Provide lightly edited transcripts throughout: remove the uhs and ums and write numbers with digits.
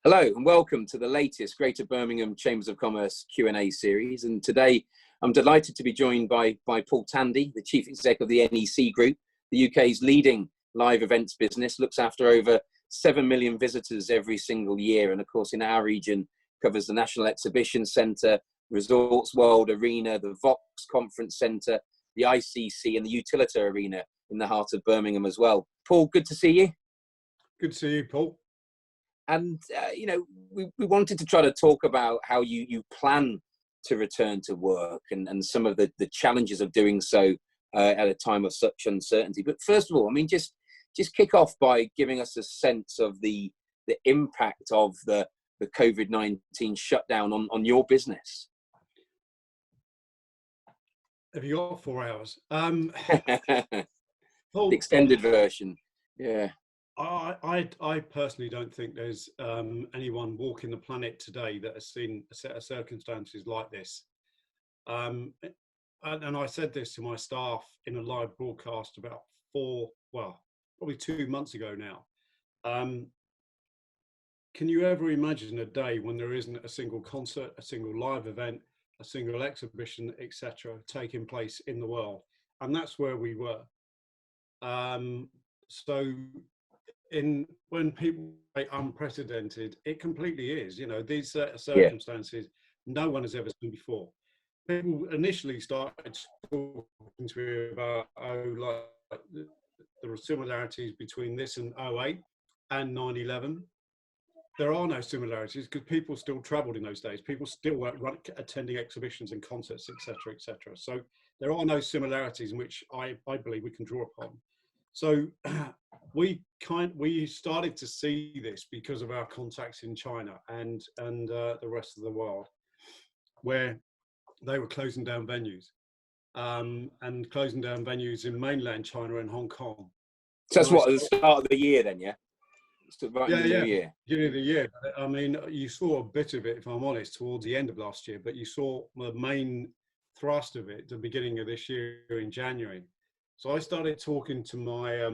Hello and welcome to the latest Greater Birmingham Chambers of Commerce Q&A series. And today I'm delighted to be joined by Paul Thandi, the Chief Exec of the NEC Group, the UK's leading live events business, looks after over 7 million visitors every single year. And of course, in our region, covers the National Exhibition Centre, Resorts World Arena, the Vox Conference Centre, the ICC and the Utilita Arena in the heart of Birmingham as well. Paul, good to see you. Good to see you, Paul. And, we wanted to try to talk about how you plan to return to work and some of the challenges of doing so at a time of such uncertainty. But first of all, I mean, just kick off by giving us a sense of the impact of the COVID-19 shutdown on your business. Have you got 4 hours? The Paul, extended version, yeah. I personally don't think there's anyone walking the planet today that has seen a set of circumstances like this. And I said this to my staff in a live broadcast about probably 2 months ago now. Can you ever imagine a day when there isn't a single concert, a single live event, a single exhibition, etc., taking place in the world? And that's where we were. When people say unprecedented, it completely is. You know, these circumstances no one has ever seen before. People initially started talking to me about there are similarities between this and 08 and 9/11. There are no similarities because people still travelled in those days. People still weren't attending exhibitions and concerts, etc., etc. So there are no similarities in which I believe we can draw upon. So we started to see this because of our contacts in China and the rest of the world, where they were closing down venues and closing down venues in mainland China and Hong Kong. So that's at the start of the year then, yeah? Right in the new year. Beginning of the year. I mean, you saw a bit of it, if I'm honest, towards the end of last year, but you saw the main thrust of it at the beginning of this year in January. So I started talking to my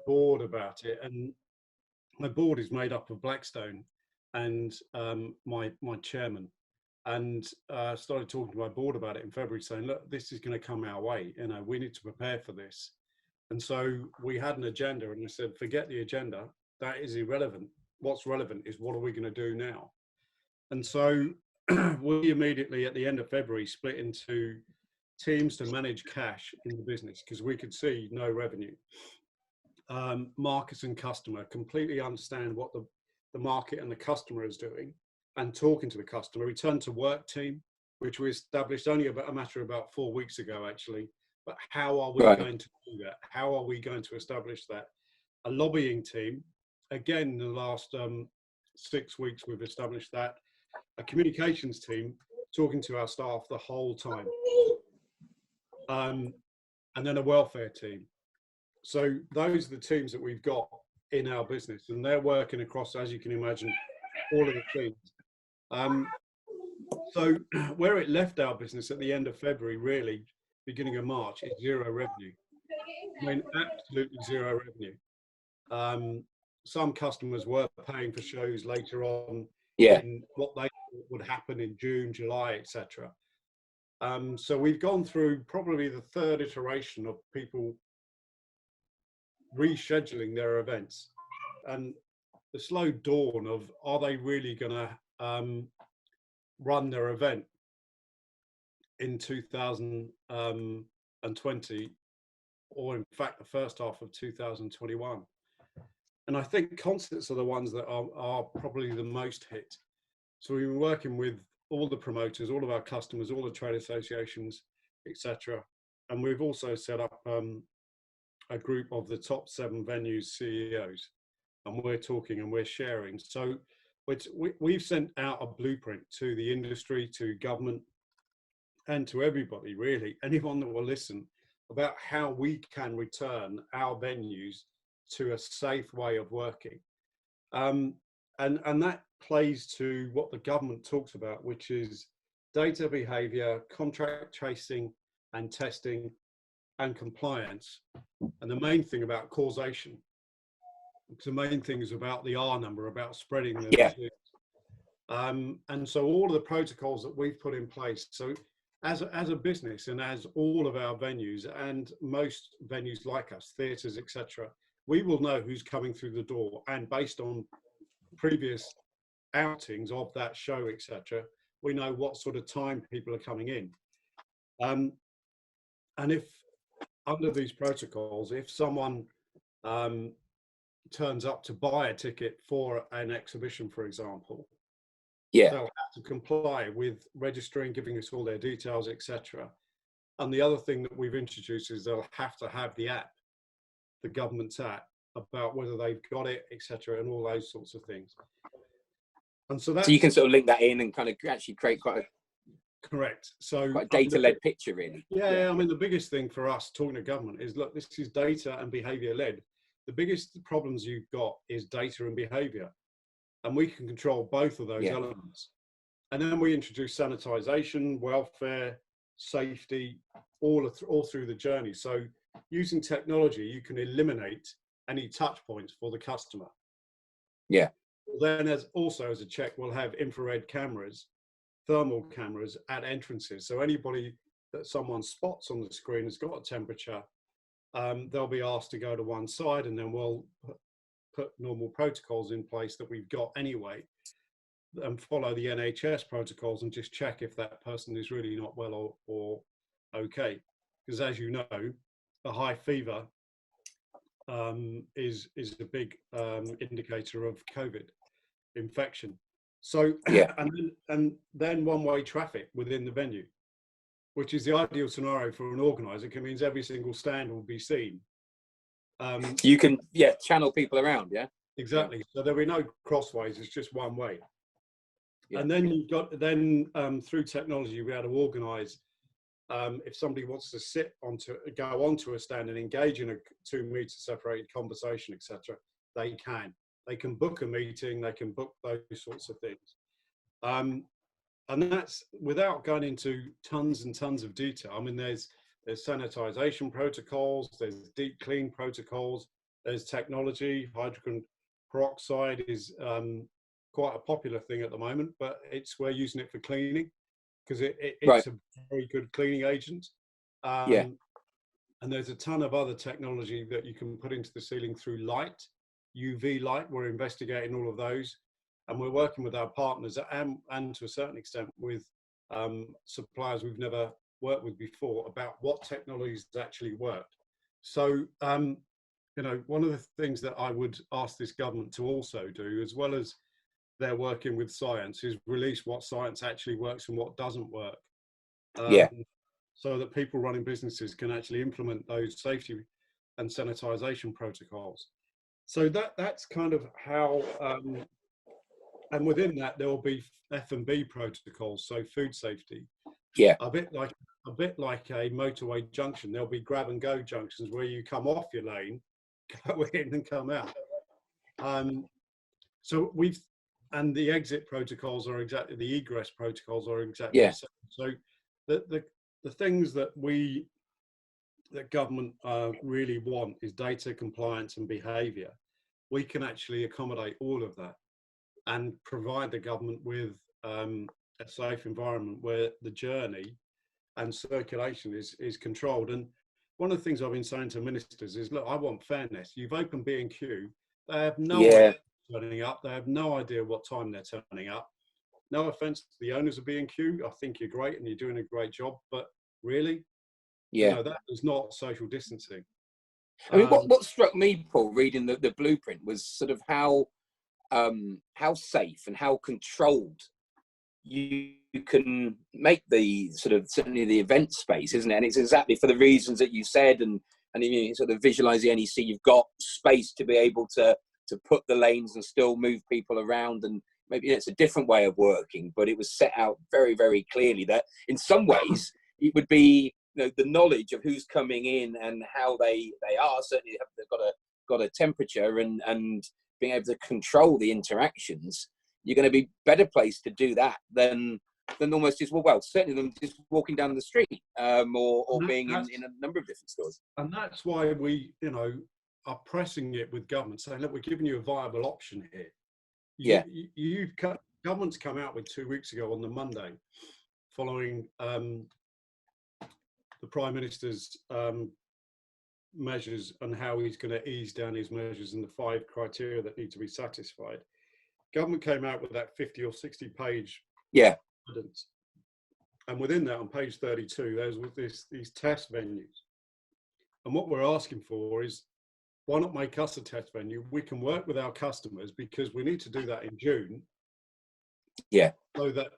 board about it, and my board is made up of Blackstone and my chairman, and started talking to my board about it in February, saying, look, this is going to come our way. You know, we need to prepare for this. And so we had an agenda, and I said, forget the agenda. That is irrelevant. What's relevant is what are we going to do now? And so we immediately, at the end of February, split into teams to manage cash in the business because we could see no revenue. Markets and customer completely understand what the market and the customer is doing and talking to the customer. Return to work team, which we established only about a matter of about 4 weeks ago, actually. But how are we going to do that? How are we going to establish that? A lobbying team, again, in the last 6 weeks, we've established that. A communications team, talking to our staff the whole time. And then a welfare team. So those are the teams that we've got in our business, and they're working across, as you can imagine, all of the teams. So where it left our business at the end of February, really, beginning of March, is zero revenue. I mean, absolutely zero revenue. Some customers were paying for shows later on in what they thought would happen in June, July, etc. So we've gone through probably the third iteration of people rescheduling their events, and the slow dawn of, are they really going to run their event in 2020, or in fact the first half of 2021? And I think concerts are the ones that are probably the most hit. So we've been working with all the promoters, all of our customers, all the trade associations, etc. And we've also set up a group of the top 7 venues CEOs, and we're talking and we're sharing. So we've sent out a blueprint to the industry, to government, and to everybody, really, anyone that will listen, about how we can return our venues to a safe way of working. And that plays to what the government talks about, which is data behaviour, contract tracing and testing and compliance, and the main thing about causation. the main thing is about the R number, about spreading the Yeah. disease. And so all of the protocols that we've put in place, so as a business and as all of our venues and most venues like us, theatres, etc., we will know who's coming through the door, and based on previous outings of that show, etc., we know what sort of time people are coming in. And if under these protocols, if someone turns up to buy a ticket for an exhibition, for example, Yeah. they'll have to comply with registering, giving us all their details, etc. And the other thing that we've introduced is they'll have to have the app, the government's app, about whether they've got it, etc., and all those sorts of things. And so that's, so you can sort of link that in and kind of actually create quite correct. So a data-led picture, really. Yeah, I mean, the biggest thing for us talking to government is, look, this is data and behaviour led. The biggest problems you've got is data and behaviour, and we can control both of those elements. And then we introduce sanitisation, welfare, safety, all through the journey. So using technology, you can eliminate any touch points for the customer. Yeah. Then as a check, we'll have infrared cameras, thermal cameras at entrances. So anybody that someone spots on the screen has got a temperature, they'll be asked to go to one side, and then we'll put normal protocols in place that we've got anyway, and follow the NHS protocols and just check if that person is really not well or okay. Because as you know, a high fever is a big indicator of COVID infection. So yeah. and then one-way traffic within the venue, which is the ideal scenario for an organizer. It means every single stand will be seen. You can channel people around. Yeah, exactly. So there'll be no crossways. It's just one way. Yeah. And then you've got through technology, you'll be able to organize. If somebody wants to go onto a stand and engage in a 2 meter separated conversation, etc., they can. They can book a meeting. They can book those sorts of things. And that's without going into tons and tons of detail. I mean, there's sanitization protocols, there's deep clean protocols, there's technology. Hydrogen peroxide is quite a popular thing at the moment, but we're using it for cleaning because it's a very good cleaning agent. And there's a ton of other technology that you can put into the ceiling through light, UV light. We're investigating all of those. And we're working with our partners and to a certain extent with suppliers we've never worked with before about what technologies actually work. So, one of the things that I would ask this government to also do, as well as they're working with science, is release what science actually works and what doesn't work. So that people running businesses can actually implement those safety and sanitization protocols. So that's kind of how... and within that, there will be F&B protocols, so food safety. Yeah. A bit like a motorway junction. There'll be grab and go junctions where you come off your lane, go in and come out. So and the exit protocols are exactly, the egress protocols are exactly the same. So the things that government really want is data, compliance and behaviour. We can actually accommodate all of that and provide the government with a safe environment where the journey and circulation is controlled. And one of the things I've been saying to ministers is, look, I want fairness. You've opened B&Q. They have no idea turning up. They have no idea what time they're turning up. No offence to the owners of B&Q. I think you're great and you're doing a great job. But really, that is not social distancing. I mean, what struck me, Paul, reading the blueprint was sort of how safe and how controlled you can make the sort of certainly the event space, isn't it? And it's exactly for the reasons that you said, and you sort of visualize the NEC. You've got space to be able to put the lanes and still move people around, and maybe it's a different way of working, but it was set out very, very clearly that in some ways it would be the knowledge of who's coming in and how they are. Certainly they've got a temperature and being able to control the interactions. You're going to be better placed to do that than almost just certainly than just walking down the street or being in a number of different stores. And that's why we are pressing it with government, saying, look, we're giving you a viable option here. Yeah. Government's come out with 2 weeks ago on the Monday, following the Prime Minister's measures and how he's going to ease down his measures and the 5 criteria that need to be satisfied. Government came out with that 50 or 60 page evidence. And within that, on page 32, there's these test venues. And what we're asking for is, why not make us a test venue? We can work with our customers, because we need to do that in June. Yeah. So that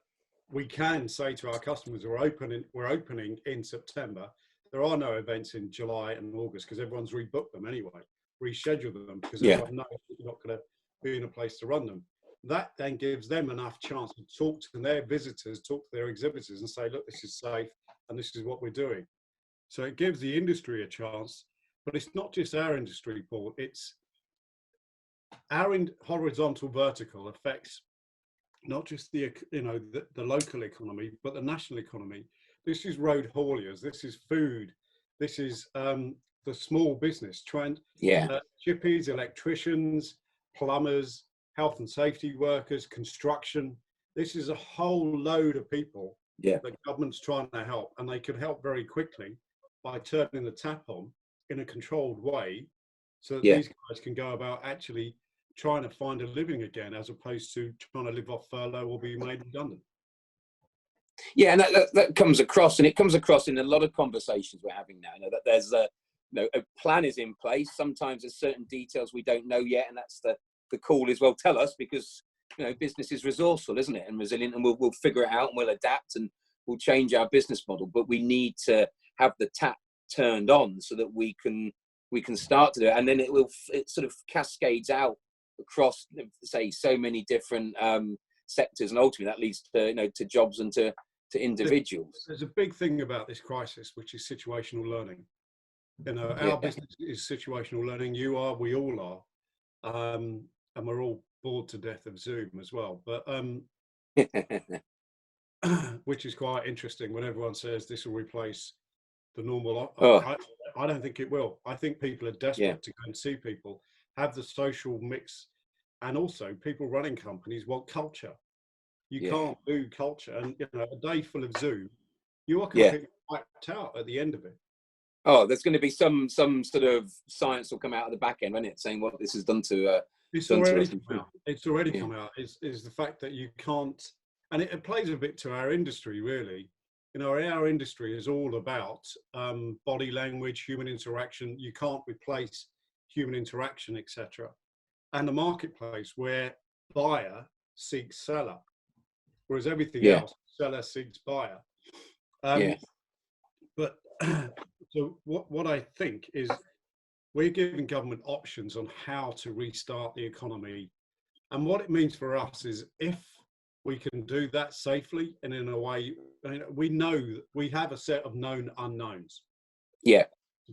we can say to our customers, we're opening in September. There are no events in July and August because everyone's rebooked them anyway, rescheduled them because everyone knows that you're not going to be in a place to run them. That then gives them enough chance to talk to their visitors, talk to their exhibitors and say, look, this is safe and this is what we're doing. So it gives the industry a chance, but it's not just our industry, Paul. It's our horizontal vertical affects not just the local economy, but the national economy. This is road hauliers, this is food, this is the small business trend, chippies, electricians, plumbers, health and safety workers, construction. This is a whole load of people that government's trying to help, and they could help very quickly by turning the tap on in a controlled way, so that these guys can go about actually trying to find a living again, as opposed to trying to live off furlough or be made redundant. Yeah, and that comes across, and it comes across in a lot of conversations we're having now. That there's a plan is in place. Sometimes there's certain details we don't know yet, and that's the call is, well, tell us, because business is resourceful, isn't it, and resilient, and we'll figure it out and we'll adapt and we'll change our business model. But we need to have the tap turned on so that we can start to do it, and then it sort of cascades out across, say, so many different sectors, and ultimately that leads to to jobs and to individuals. There's a big thing about this crisis, which is situational learning. Our business is situational learning. You are, we all are, and we're all bored to death of Zoom as well. But which is quite interesting when everyone says this will replace the normal. I don't think it will. I think people are desperate to go and see people, have the social mix, and also people running companies want culture. You can't do culture, and a day full of Zoom, you are completely wiped out at the end of it. Oh, there's going to be some sort of science will come out of the back end, won't it, saying what this has done to. It's already come out. It's already come out. Is the fact that you can't, and it plays a bit to our industry, really. Our industry is all about body language, human interaction. You can't replace human interaction, etc. And the marketplace where buyer seeks seller, whereas everything else, seller seeks buyer. But so what I think is, we're giving government options on how to restart the economy. And what it means for us is, if we can do that safely and in a way, we know that we have a set of known unknowns. To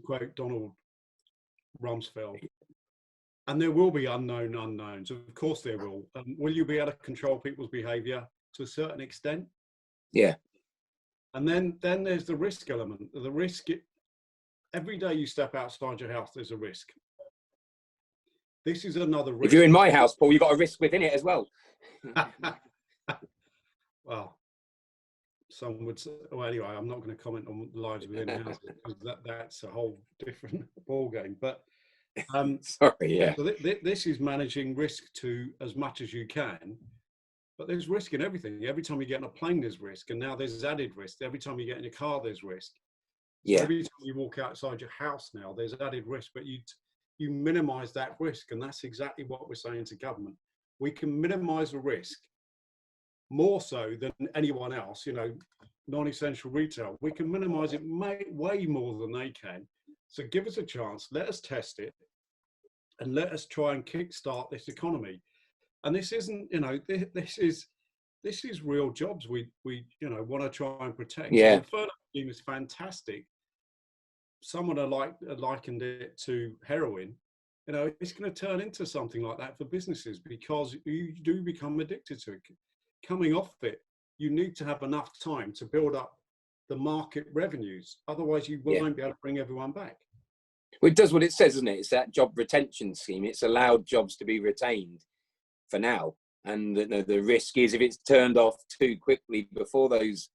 quote Donald Rumsfeld. And there will be unknown unknowns. Of course there will. Will you be able to control people's behaviour to a certain extent? And then there's the risk element. The risk, every day you step outside your house, there's a risk. This is another risk. If you're in my house, Paul, you've got a risk within it as well. Well, some would say, well, anyway, I'm not going to comment on lives within houses, because that's a whole different ball game. But sorry, so this is managing risk to as much as you can. But there's risk in everything. Every time you get on a plane, there's risk, and now there's added risk. Every time you get in your car, there's risk. So every time you walk outside your house now, there's added risk. But you minimise that risk, and that's exactly what we're saying to government. We can minimise the risk more so than anyone else. Non-essential retail, we can minimise it way more than they can. So give us a chance. Let us test it, and let us try and kickstart this economy. And this isn't, this is real jobs we want to try and protect. The furlough scheme is fantastic. Someone likened it to heroin. It's going to turn into something like that for businesses, because you do become addicted to it. Coming off it, you need to have enough time to build up the market revenues. Otherwise, you won't be able to bring everyone back. Well, it does what it says, doesn't it? It's that job retention scheme. It's allowed jobs to be retained for now. And the risk is if it's turned off too quickly before those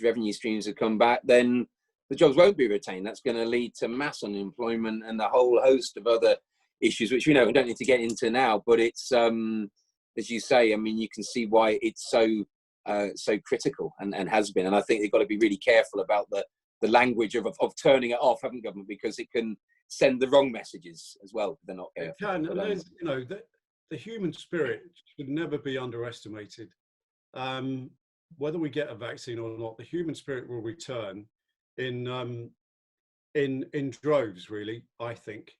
revenue streams have come back, then the jobs won't be retained. That's going to lead to mass unemployment and a whole host of other issues, which we don't need to get into now. But it's, as you say, I mean, you can see why it's so critical and has been. And I think they've got to be really careful about the language of turning it off, haven't government, because it can send the wrong messages as well if they're not careful. It can. And there's, the human spirit should never be underestimated. Whether we get a vaccine or not, the human spirit will return in droves. Really, I think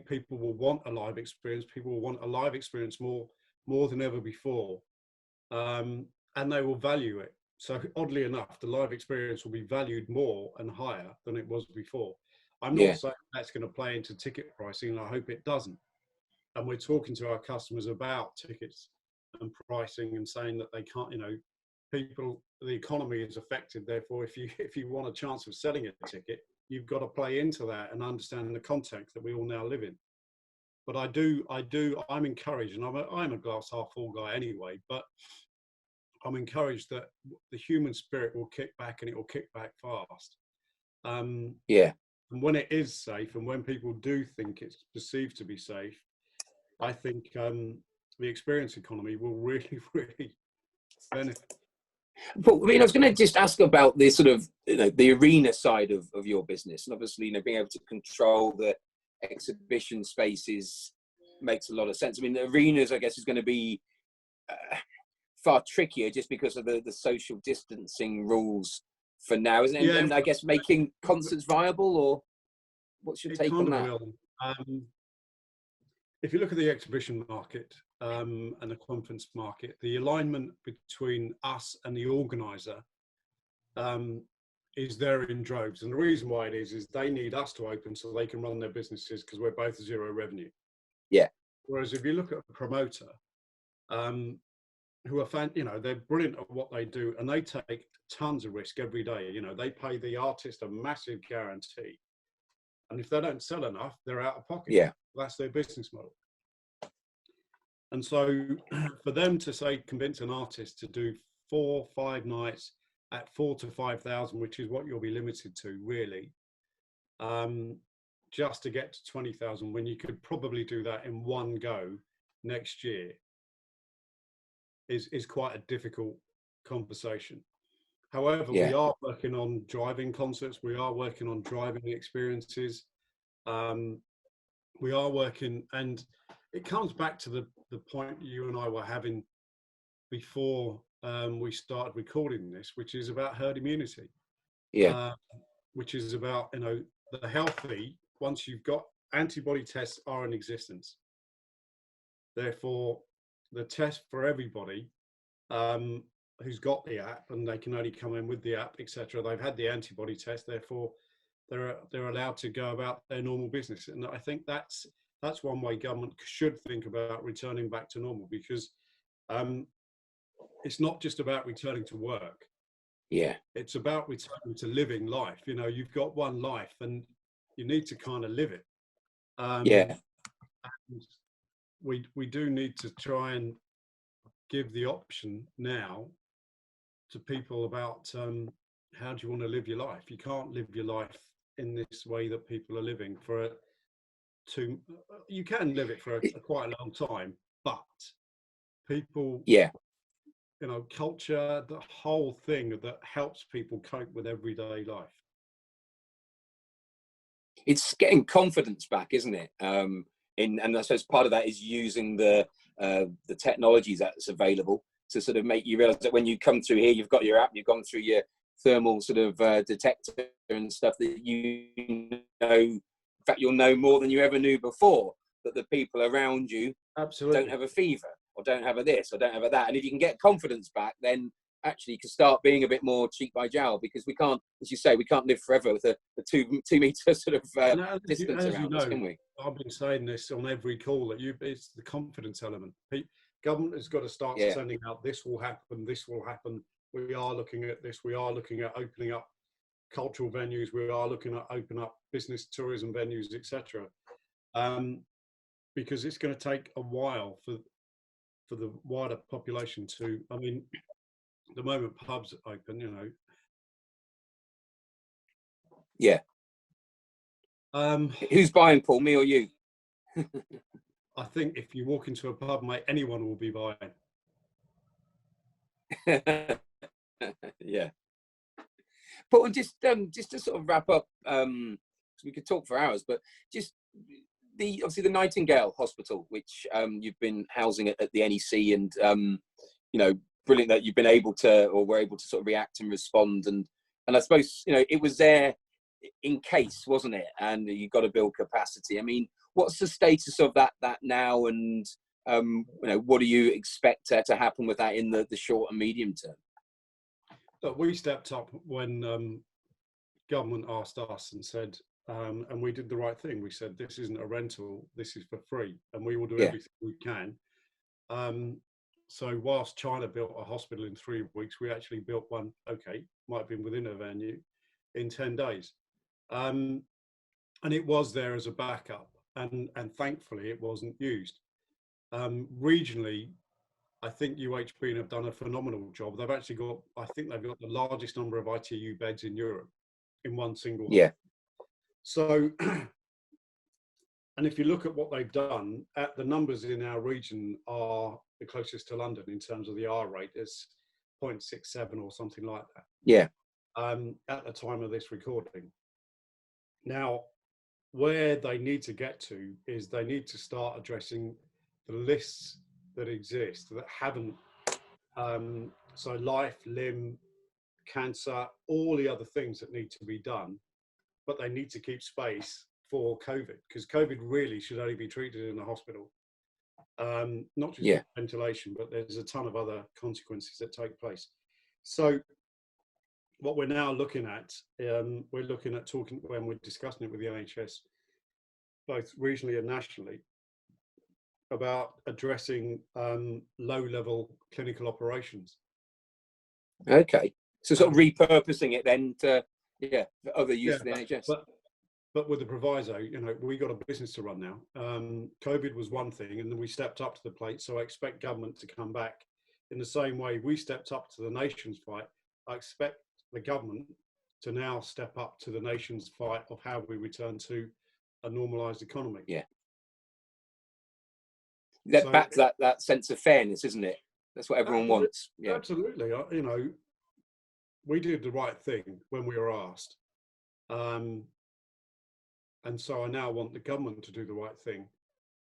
people will want a live experience. People will want a live experience more than ever before, and they will value it. So oddly enough, the live experience will be valued more and higher than it was before. I'm not saying that's going to play into ticket pricing, and I hope it doesn't. And we're talking to our customers about tickets and pricing and saying that they can't, the economy is affected. Therefore, if you want a chance of selling a ticket, you've got to play into that and understand the context that we all now live in. But I'm encouraged, and I'm a glass half full guy anyway, but I'm encouraged that the human spirit will kick back, and it will kick back fast. And when it is safe, and when people do think it's perceived to be safe, I think the experience economy will really, really benefit. But I mean, I was going to just ask about the sort of the arena side of your business, and obviously being able to control the exhibition spaces makes a lot of sense. I mean, the arenas, I guess, is going to be far trickier just because of the social distancing rules for now, isn't it? And I guess making concerts viable, or what's your take on that? If you look at the exhibition market and the conference market, the alignment between us and the organizer is there in droves. And the reason why it is they need us to open so they can run their businesses, because we're both zero revenue. Yeah. Whereas if you look at a promoter, who are they're brilliant at what they do, and they take tons of risk every day. They pay the artist a massive guarantee, and if they don't sell enough, they're out of pocket. Yeah. That's their business model. And so for them to convince an artist to do 4 or 5 nights at 4,000 to 5,000, which is what you'll be limited to really, just to get to 20,000, when you could probably do that in one go next year, is quite a difficult conversation. However, we are working on driving concerts. We are working on driving experiences. We are working, and it comes back to the point you and I were having before we started recording this, which is about herd immunity. Which is about, the healthy, once you've got antibody tests are in existence. Therefore, the test for everybody who's got the app, and they can only come in with the app, etc. They've had the antibody test, therefore they're allowed to go about their normal business. And I think that's one way government should think about returning back to normal, because it's not just about returning to work. It's about returning to living life. You've got one life, and you need to kind of live it. And we do need to try and give the option now to people about how do you want to live your life. You can't live your life in this way that people are living you can live it for quite a long time, but people, culture, the whole thing that helps people cope with everyday life. It's getting confidence back, isn't it? And I suppose part of that is using the technologies that's available to sort of make you realise that when you come through here, you've got your app, you've gone through your thermal sort of detector and stuff that in fact, you'll know more than you ever knew before, that the people around you don't have a fever or don't have a this or don't have a that. And if you can get confidence back, then actually you can start being a bit more cheek by jowl, because we can't, as you say, we can't live forever with a 2 metre sort of distance around us, can we? I've been saying this on every call, that it's the confidence element. Government has got to start sending out, this will happen, this will happen. We are looking at this. We are looking at opening up cultural venues. We are looking at open up business tourism venues, etc. Because it's going to take a while for the wider population to, I mean, at the moment pubs are open, you know. Yeah. Who's buying, Paul, me or you? I think if you walk into a pub, mate, anyone will be buying. Yeah. Paul, just to sort of wrap up, we could talk for hours, but just obviously the Nightingale Hospital, which you've been housing at the NEC, and you know, brilliant that you've been able to, or were able to sort of react and respond, and I suppose, you know, it was there in case, wasn't it? And you've got to build capacity. I mean, what's the status of that now, and you know, what do you expect to happen with that in the short and medium term? Look, we stepped up when government asked us and said, and we did the right thing. We said, this isn't a rental, this is for free, and we will do everything we can. So whilst China built a hospital in 3 weeks, we actually built one, okay, might have been within a venue, in 10 days. And it was there as a backup, and thankfully it wasn't used. Regionally, I think UHB have done a phenomenal job. They've actually got, I think they've got the largest number of ITU beds in Europe in one single hospital. So, and if you look at what they've done, the numbers in our region are the closest to London in terms of the R rate. It's 0.67 or something like that. Yeah. At the time of this recording. Now, where they need to get to is they need to start addressing the lists that exist that haven't, so life, limb, cancer, all the other things that need to be done, but they need to keep space for COVID, because COVID really should only be treated in a hospital. Not just ventilation, but there's a ton of other consequences that take place. So what we're now looking at, we're looking at talking, when we're discussing it with the NHS, both regionally and nationally, about addressing low-level clinical operations. Okay, so sort of repurposing it then to for other use for the NHS. But with the proviso, you know, we got a business to run now. COVID was one thing, and then we stepped up to the plate. So I expect government to come back in the same way we stepped up to the nation's fight. I expect the government to now step up to the nation's fight of how we return to a normalised economy. Yeah. So, back to that sense of fairness, isn't it? That's what everyone wants. Yeah, absolutely. You know, we did the right thing when we were asked, and so I now want the government to do the right thing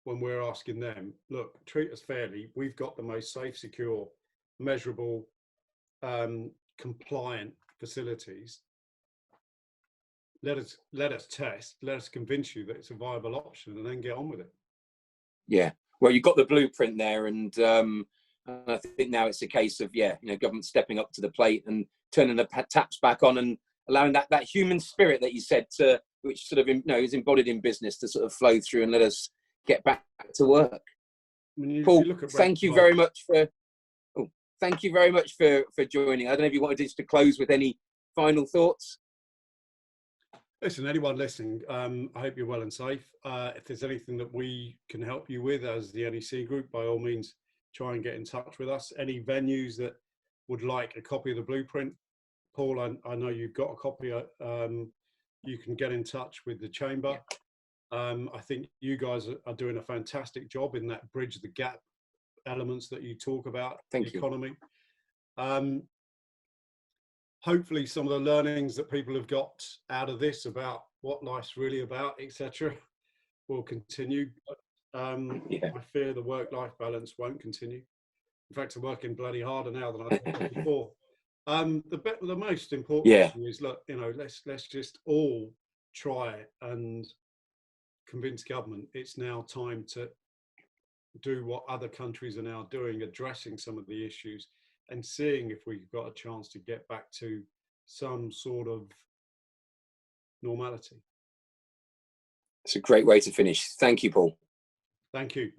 when we're asking them. Look, treat us fairly. We've got the most safe, secure, measurable, compliant facilities. Let us test. Let us convince you that it's a viable option, and then get on with it. Yeah. Well, you've got the blueprint there, and I think now it's a case of government stepping up to the plate and turning the taps back on and allowing that human spirit that you said, which sort of is embodied in business, to sort of flow through and let us get back to work. Paul, thank you very much for joining. I don't know if you wanted just to close with any final thoughts. Listen, anyone listening, I hope you're well and safe. If there's anything that we can help you with as the NEC Group, by all means, try and get in touch with us. Any venues that would like a copy of the blueprint, Paul, I know you've got a copy. You can get in touch with the Chamber. I think you guys are doing a fantastic job in that bridge the gap elements that you talk about. Thank you. Economy. Hopefully some of the learnings that people have got out of this about what life's really about, etc., will continue. I fear the work-life balance won't continue. In fact, I'm working bloody harder now than I did before. The most important thing is, look, let's just all try and convince government it's now time to do what other countries are now doing, addressing some of the issues and seeing if we've got a chance to get back to some sort of normality. It's a great way to finish. Thank you, Paul. Thank you.